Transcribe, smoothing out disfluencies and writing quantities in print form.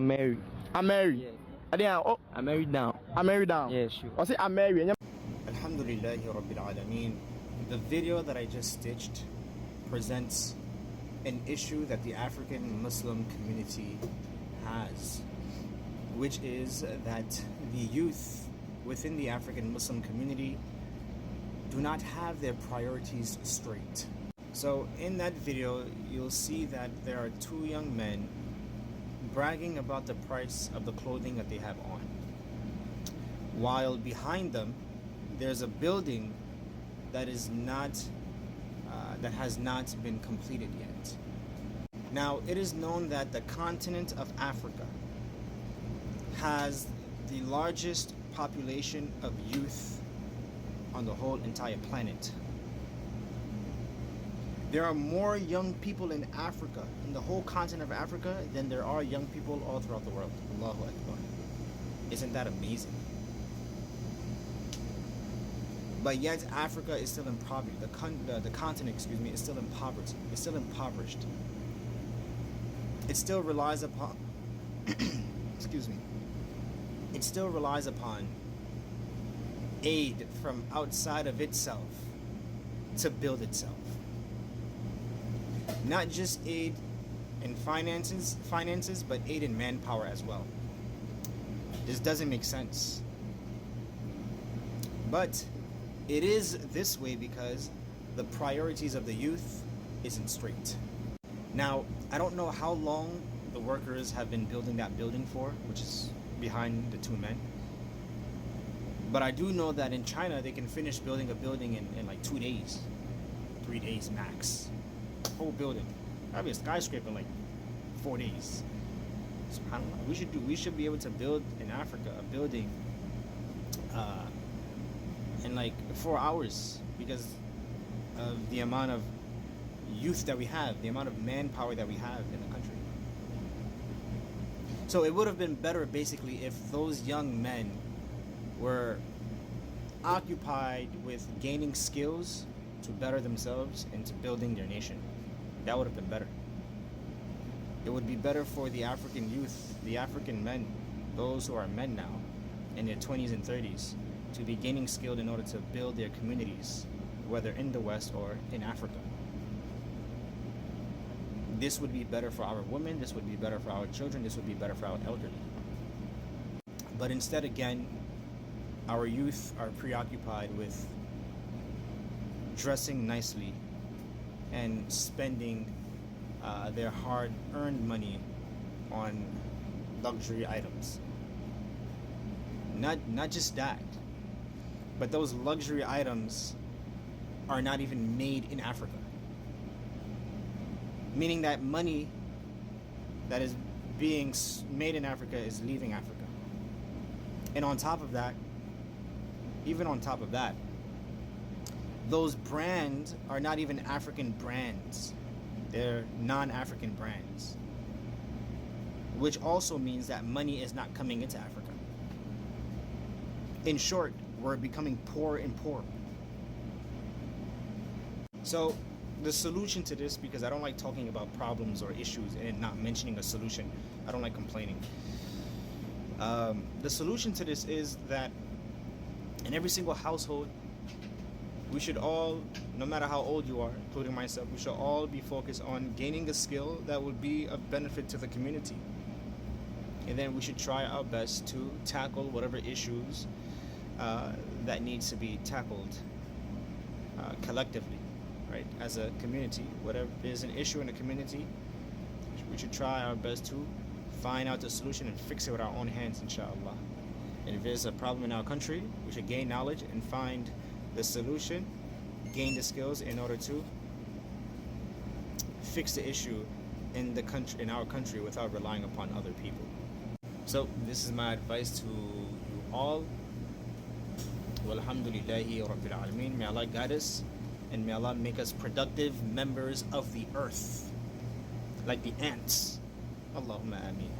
I'm married. I'm married. Yes. I'm married now. I'm married now. Yeah, sure. I say I'm married. Alhamdulillahi Rabbil Alameen. The video that I just stitched presents an issue that the African Muslim community has, which is that the youth within the African Muslim community do not have their priorities straight. So in that video, you'll see that there are two young men bragging about the price of the clothing that they have on, while behind them there's a building that is not that has not been completed yet. Now, it is known that the continent of Africa has the largest population of youth on the whole entire planet. There are more young people in Africa, in the whole continent of Africa, than there are young people all throughout the world. Allahu Akbar. Isn't that amazing? But yet Africa is still impoverished. The continent, is still impoverished. It's still impoverished. It still relies upon it still relies upon aid from outside of itself to build itself. Not just aid in finances, but aid in manpower as well. This doesn't make sense. But it is this way because the priorities of the youth isn't straight. Now, I don't know how long the workers have been building that building for, which is behind the two men. But I do know that in China, they can finish building a building in like 2 days, 3 days max. Whole building. Probably a skyscraper in like 4 days. SubhanAllah. We should be able to build in Africa a building in like 4 hours because of the amount of youth that we have, the amount of manpower that we have in the country. So it would have been better basically if those young men were occupied with gaining skills to better themselves and to building their nation. That would have been better. It would be better for the African youth, the African men, those who are men now, in their 20s and 30s, to be gaining skill in order to build their communities, whether in the West or in Africa. This would be better for our women, this would be better for our children, this would be better for our elderly. But instead, again, our youth are preoccupied with dressing nicely and spending their hard-earned money on luxury items. Not just that, but those luxury items are not even made in Africa. Meaning that money that is being made in Africa is leaving Africa. And on top of that, even on top of that, those brands are not even African brands. They're non-African brands. Which also means that money is not coming into Africa. In short, we're becoming poor and poorer. So the solution to this, because I don't like talking about problems or issues and not mentioning a solution. I don't like complaining. The solution to this is that in every single household, we should all, no matter how old you are, including myself, we should all be focused on gaining a skill that would be of benefit to the community. And then we should try our best to tackle whatever issues that needs to be tackled collectively, right? As a community, whatever is an issue in the community, we should try our best to find out the solution and fix it with our own hands, inshallah. And if there's a problem in our country, we should gain knowledge and find the solution, gain the skills in order to fix the issue in the country, in our country, without relying upon other people. So this is my advice to you all. Walhamdulillahi Rabbil Alameen. May Allah guide us and may Allah make us productive members of the earth, like the ants. Allahumma ameen.